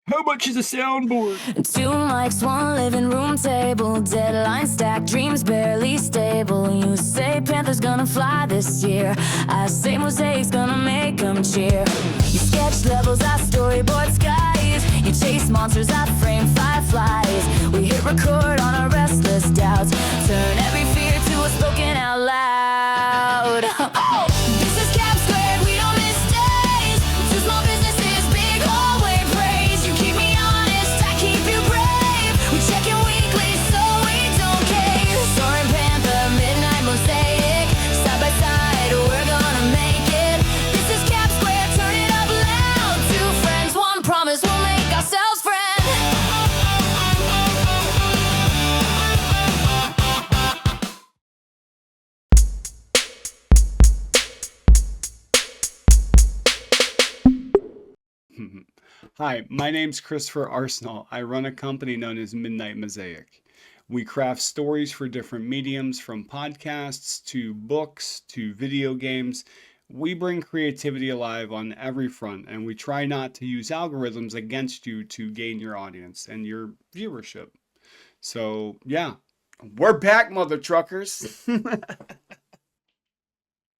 How much is a soundboard? 2 mics, 1 living room table, deadline stacked, dreams barely stable. You say Panther's gonna fly this year, I say Mosaic's gonna make them cheer. You sketch levels, I storyboard skies, you chase monsters, I frame fireflies. We hit record on our restless doubts, turn every fear to a spoken out loud. Oh! This is Cap Squared, we don't miss days. 2 small businesses, big hallway praise. You keep me honest, I keep you brave. We check in weekly so we don't care. Soaring Panther, Midnight Mosaic, side by side, we're gonna make it. This is Cap Squared, turn it up loud. 2 friends, 1 promise, we'll make ourselves friends. Hi, my name's Christopher Arsenault. I run a company known as Midnight Mosaic. We craft stories for different mediums, from podcasts to books to video games. We bring creativity alive on every front, and we try not to use algorithms against you to gain your audience and your viewership. So, yeah, we're back, mother truckers.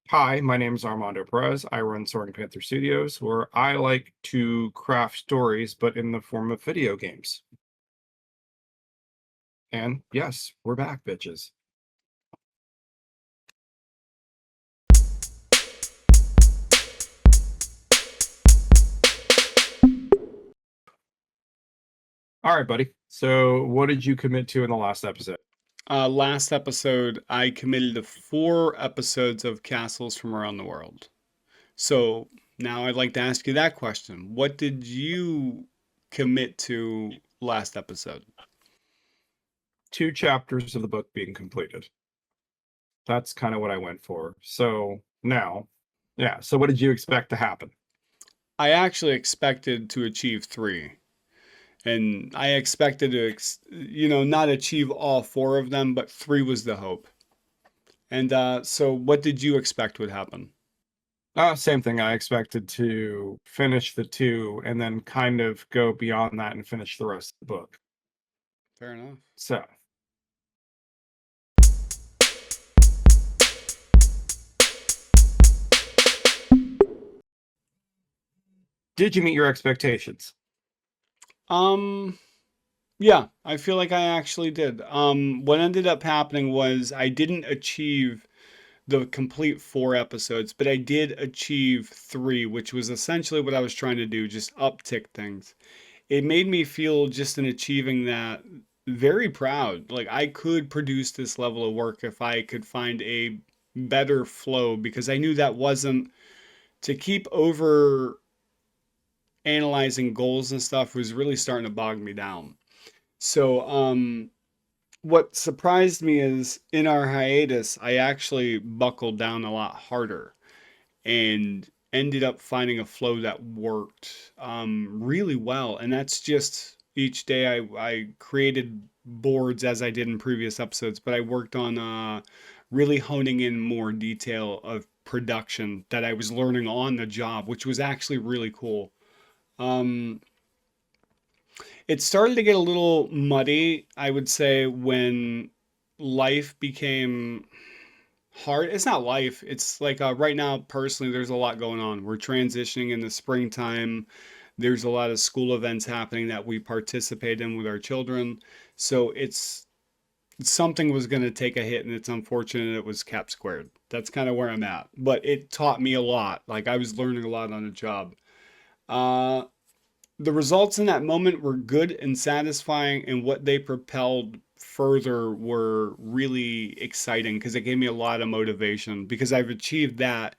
Hi, my name is Armando Perez. I run SoaringPanther Studios, where I like to craft stories, but in the form of video games. And yes, we're back, bitches. All right, buddy. So what did you commit to in the last episode? Last episode, I committed to 4 episodes of Castles from Around the World. So now I'd like to ask you that question. What did you commit to last episode? 2 chapters of the book being completed. That's kind of what I went for. So now, yeah. So what did you expect to happen? I actually expected to achieve 3. And I expected to, not achieve all 4 of them, but 3 was the hope. And so what did you expect would happen? Same thing. I expected to finish the 2 and then kind of go beyond that and finish the rest of the book. Fair enough. So, did you meet your expectations? Yeah, I feel like I actually did. What ended up happening was I didn't achieve the complete 4 episodes, but I did achieve 3, which was essentially what I was trying to do, just uptick things. It made me feel, just in achieving that, very proud. Like I could produce this level of work if I could find a better flow, because I knew that wasn't to keep over analyzing goals and stuff was really starting to bog me down. So, what surprised me is in our hiatus, I actually buckled down a lot harder and ended up finding a flow that worked really well. And that's just each day I created boards as I did in previous episodes, but I worked on really honing in more detail of production that I was learning on the job, which was actually really cool. Um, it started to get a little muddy, I would say, when life became hard. It's not life. It's like right now, personally, there's a lot going on. We're transitioning in the springtime. There's a lot of school events happening that we participate in with our children. So something was going to take a hit, and it's unfortunate it was Cap Squared. That's kind of where I'm at. But it taught me a lot. Like I was learning a lot on the job. Uh, the results in that moment were good and satisfying, and what they propelled further were really exciting because it gave me a lot of motivation because I've achieved that.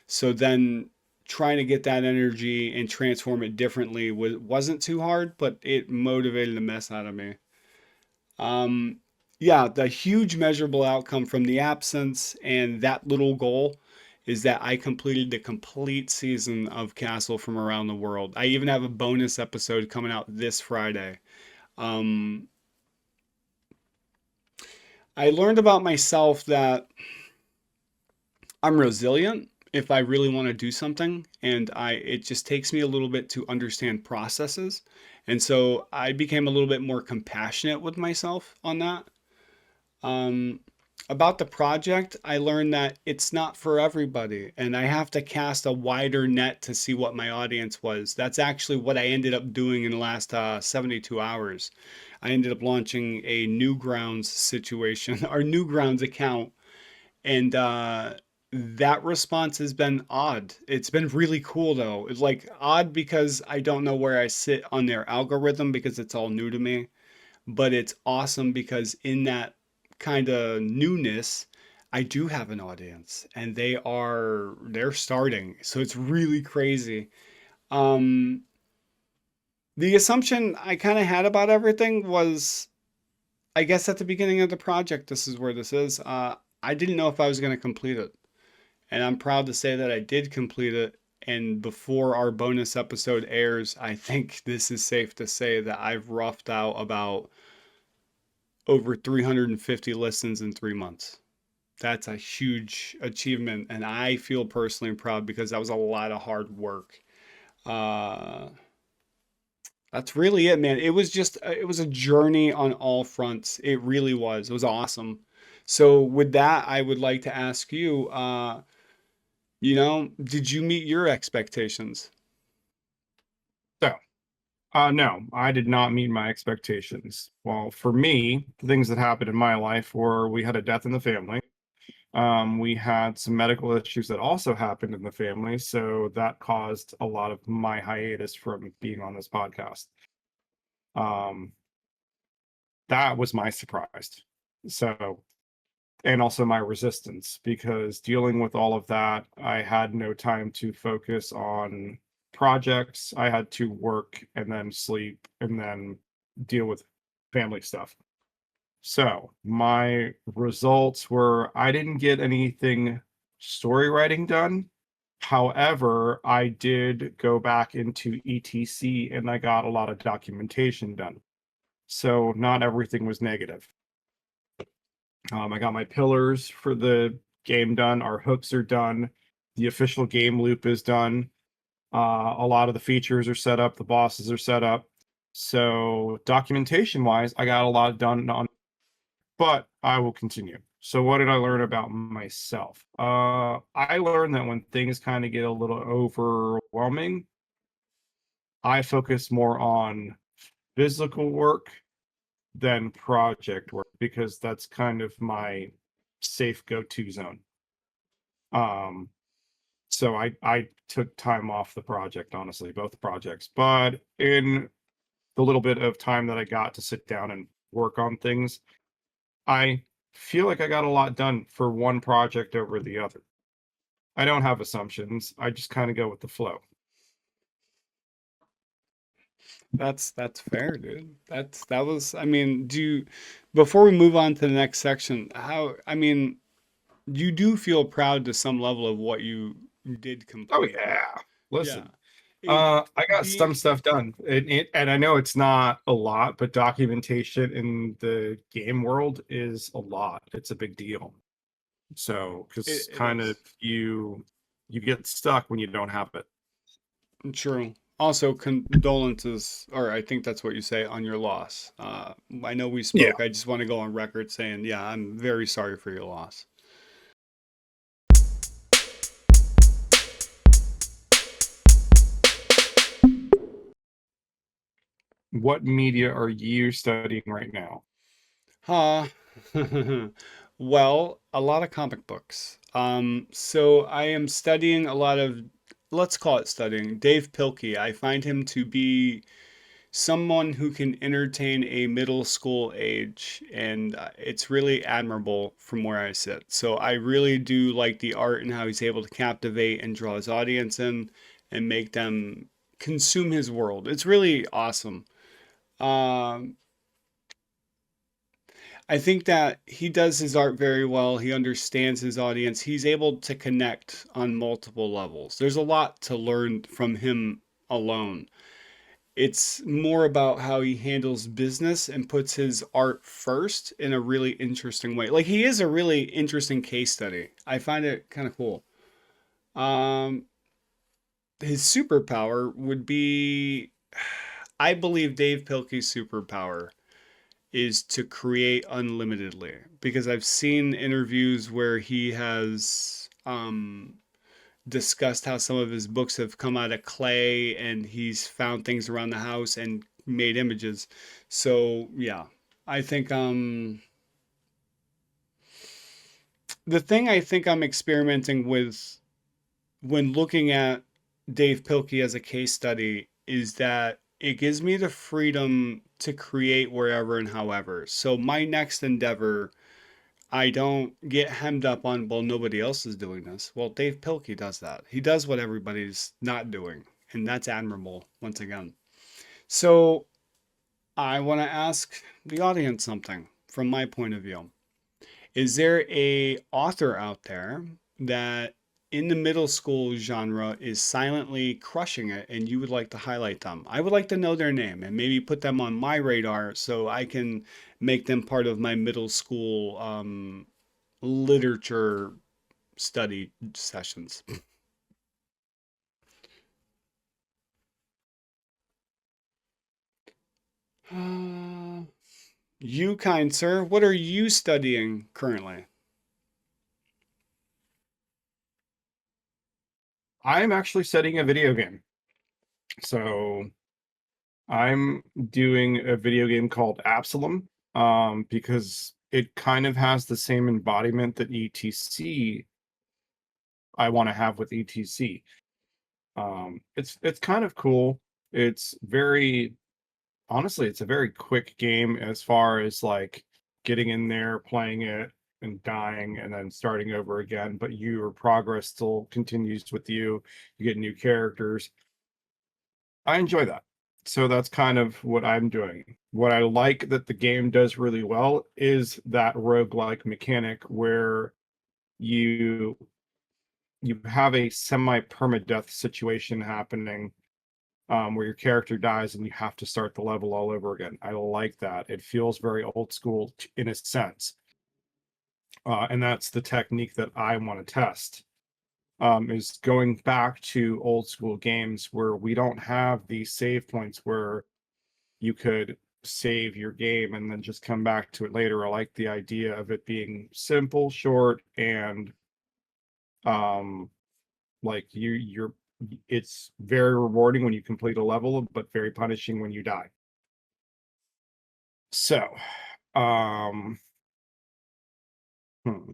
So then trying to get that energy and transform it differently wasn't too hard, but it motivated the mess out of me. Um, yeah, the huge measurable outcome from the absence and that little goal is that I completed the complete season of Castle from Around the World. I even have a bonus episode coming out this Friday. Um, I learned about myself that I'm resilient if I really want to do something, and it just takes me a little bit to understand processes. And so I became a little bit more compassionate with myself on that. Um, about the project, I learned that it's not for everybody, and I have to cast a wider net to see what my audience was. That's actually what I ended up doing in the last 72 hours. I ended up launching a Newgrounds situation, our Newgrounds account, and that response has been odd. It's been really cool though. It's like odd because I don't know where I sit on their algorithm because it's all new to me, but it's awesome because in that kind of newness, I do have an audience and they're starting. So it's really crazy. Um the assumption I kind of had about everything was, I guess at the beginning of the project, this is where this is. I didn't know if I was going to complete it. And I'm proud to say that I did complete it. And before our bonus episode airs, I think this is safe to say that I've roughed out about over 350 listens in 3 months. That's a huge achievement. And I feel personally proud because that was a lot of hard work. Uh, that's really it, man. It was just, it was a journey on all fronts. It really was. It was awesome. So, with that, I would like to ask you, did you meet your expectations? So, no, I did not meet my expectations. Well, for me, the things that happened in my life were we had a death in the family. We had some medical issues that also happened in the family, so that caused a lot of my hiatus from being on this podcast. Um, that was my surprise. So, and also my resistance, because dealing with all of that, I had no time to focus on projects. I had to work and then sleep and then deal with family stuff. So my results were I didn't get anything story writing done. However, I did go back into ETC and I got a lot of documentation done. So not everything was negative. I got my pillars for the game done. Our hooks are done. The official game loop is done. A lot of the features are set up. The bosses are set up. So documentation wise, I got a lot done on, but I will continue. So what did I learn about myself? I learned that when things kind of get a little overwhelming, I focus more on physical work than project work because that's kind of my safe go-to zone. Um, so I took time off the project, honestly, both projects. But in the little bit of time that I got to sit down and work on things, I feel like I got a lot done for one project over the other. I don't have assumptions. I just kind of go with the flow. That's fair, dude. That was, I mean, before we move on to the next section, I mean, you do feel proud to some level of what you did Oh complete. yeah. Yeah. Listen, It I got being some stuff done, and I know it's not a lot, but documentation in the game world is a lot. It's a big deal. So, because it kind of is. you get stuck when you don't have it. True. Also, condolences, or I think that's what you say, on your loss. I know we Yeah. spoke. I just want to go on record saying, yeah, I'm very sorry for your loss. What media are you studying right now? Huh. Well, a lot of comic books. So I am studying a lot of, let's call it studying, Dave Pilky. I find him to be someone who can entertain a middle school age, and it's really admirable from where I sit. So I really do like the art and how he's able to captivate and draw his audience in and make them consume his world. It's really awesome. Um, I think that he does his art very well. He understands his audience. He's able to connect on multiple levels. There's a lot to learn from him alone. It's more about how he handles business and puts his art first in a really interesting way. Like he is a really interesting case study. I find it kind of cool. Um, his superpower would be, I believe Dave Pilky's superpower is to create unlimitedly because I've seen interviews where he has discussed how some of his books have come out of clay and he's found things around the house and made images. So yeah, I think the thing I think I'm experimenting with when looking at Dave Pilkey as a case study is that it gives me the freedom to create wherever and however. So my next endeavor, I don't get hemmed up on, well, nobody else is doing this. Well, Dave Pilkey does that. He does what everybody's not doing, and that's admirable once again. So I want to ask the audience something from my point of view. Is there a author out there that in the middle school genre is silently crushing it and you would like to highlight them? I would like to know their name and maybe put them on my radar so I can make them part of my middle school literature study sessions. You, kind sir, what are you studying currently? I'm actually studying a video game. So I'm doing a video game called Absalom, because it kind of has the same embodiment that ETC I want to have with ETC. It's kind of cool. It's very honestly, it's a very quick game as far as like getting in there, playing it, and dying, and then starting over again. But your progress still continues with you. You get new characters. I enjoy that. So that's kind of what I'm doing. What I like that the game does really well is that roguelike mechanic where you you have a semi-permadeath situation happening, where your character dies and you have to start the level all over again. I like that. It feels very old school in a sense. And that's the technique that I want to test, is going back to old school games where we don't have these save points where you could save your game and then just come back to it later. I like the idea of it being simple, short, and um like you're it's very rewarding when you complete a level, but very punishing when you die. So, um, hmm,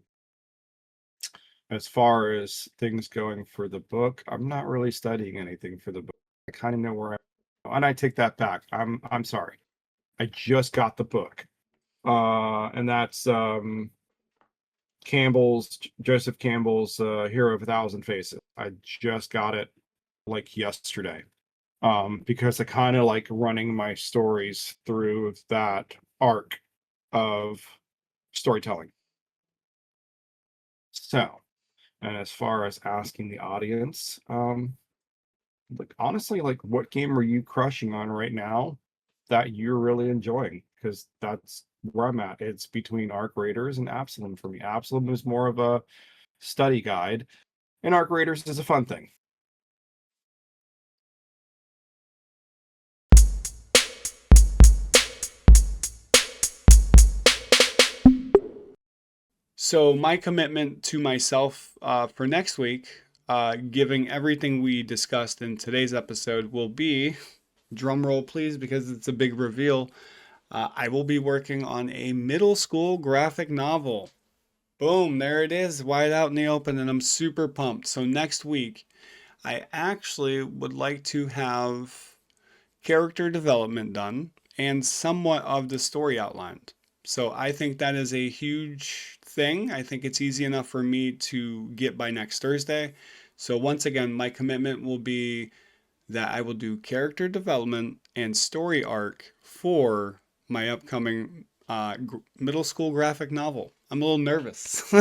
as far as things going for the book, I'm not really studying anything for the book. I kind of know where and I take that back. I'm sorry. I just got the book. And that's Joseph Campbell's Hero of a Thousand Faces. I just got it like yesterday. Because I kind of like running my stories through that arc of storytelling. So, and as far as asking the audience, like honestly, like what game are you crushing on right now that you're really enjoying? Because that's where I'm at. It's between Arc Raiders and Absalom for me. Absalom is more of a study guide, and Arc Raiders is a fun thing. So my commitment to myself for next week, giving everything we discussed in today's episode, will be, drum roll please, because it's a big reveal. I will be working on a middle school graphic novel. Boom, there it is, wide out in the open, and I'm super pumped. So next week, I actually would like to have character development done and somewhat of the story outlined. So I think that is a huge thing. I think it's easy enough for me to get by next Thursday. So once again, my commitment will be that I will do character development and story arc for my upcoming middle school graphic novel. I'm a little nervous.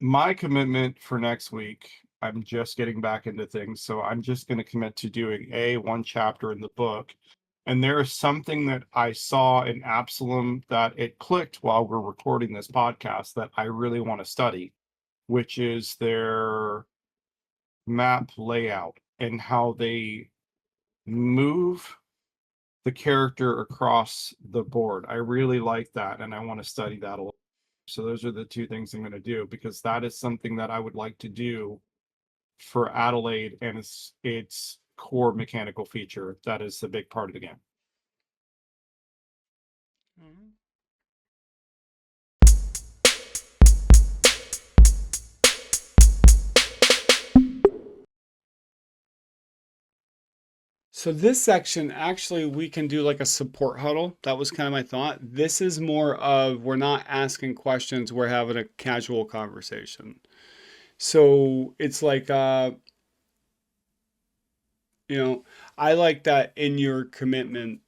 My commitment for next week, I'm just getting back into things, so I'm just going to commit to doing one chapter in the book And there is something that I saw in Absalom that it clicked while we're recording this podcast that I really want to study, which is their map layout and how they move the character across the board. I really like that, and I want to study that a little. So those are the two things I'm going to do, because that is something that I would like to do for Adelaide, and its core mechanical feature that is a big part of the game. Mhm. So this section, actually, we can do like a support huddle. That was kind of my thought. This is more of, we're not asking questions, we're having a casual conversation. So it's like, I like that in your commitment,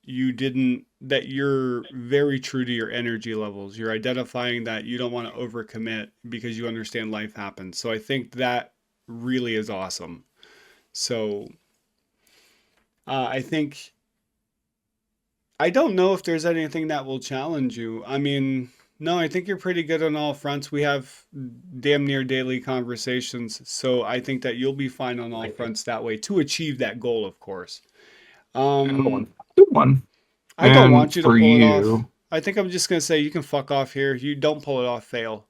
that you're very true to your energy levels. You're identifying that you don't want to overcommit because you understand life happens. So I think that really is awesome. So I think, I don't know if there's anything that will challenge you. I mean, no, I think you're pretty good on all fronts. We have damn near daily conversations. So I think that you'll be fine on all fronts that way to achieve that goal, of course. And Um, good one. I don't And want you to for pull it off. you, I think I'm just gonna say you can fuck off here. You don't pull it off, fail.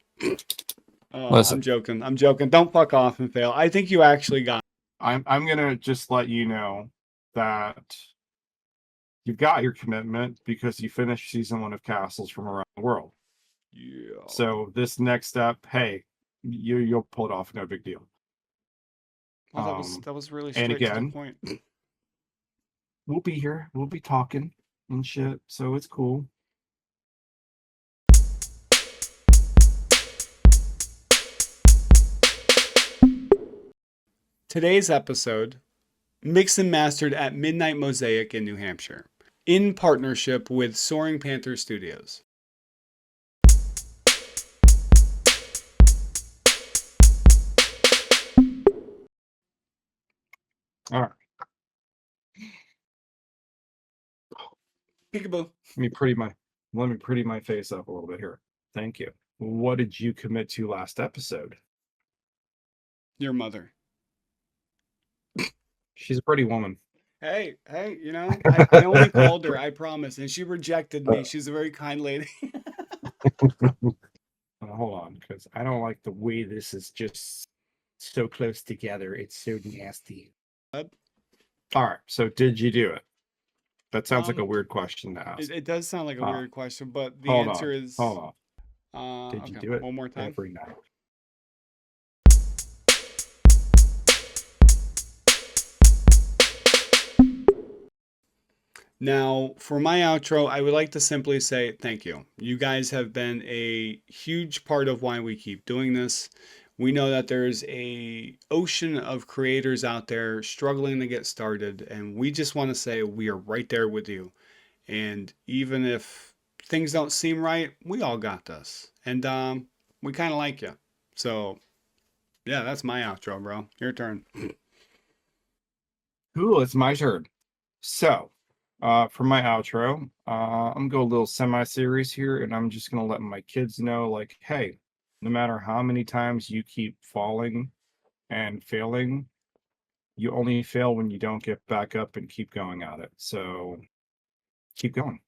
I'm listen, joking. I'm joking. Don't fuck off and fail. I think you actually got. I'm gonna just let you know that you've got your commitment because you finished season 1 of Castles from Around the World. Yeah. So this next step, hey, you'll pull it off, no big deal. Well, that was really And straight to the again, point. we'll be here, we'll be talking and shit, so it's cool. Today's episode, mixed and mastered at Midnight Mosaic in New Hampshire, in partnership with SoaringPanther Studios. All right, Peekaboo. let me pretty my face up a little bit here. Thank you. What did you commit to last episode? Your mother. She's a pretty woman. Hey, I only called her, I promise, and she rejected me. She's a very kind lady. Hold on, because I don't like the way this is just so close together. It's so nasty. All right, so did you do it? That sounds like a Um, weird question to ask. it does sound like a Uh, weird question, but the hold answer on, is, hold on. Did you okay, do it one more time. every night? Now, for my outro, I would like to simply say thank you. You guys have been a huge part of why we keep doing this. We know that there's a ocean of creators out there struggling to get started, and we just want to say we are right there with you. And even if things don't seem right, we all got this. And we kind of like you. So, yeah, that's my outro, bro. Your turn. Cool, it's my turn. So, for my outro, I'm gonna go a little semi-series here, and I'm just gonna let my kids know, like, hey, no matter how many times you keep falling and failing, you only fail when you don't get back up and keep going at it. So keep going.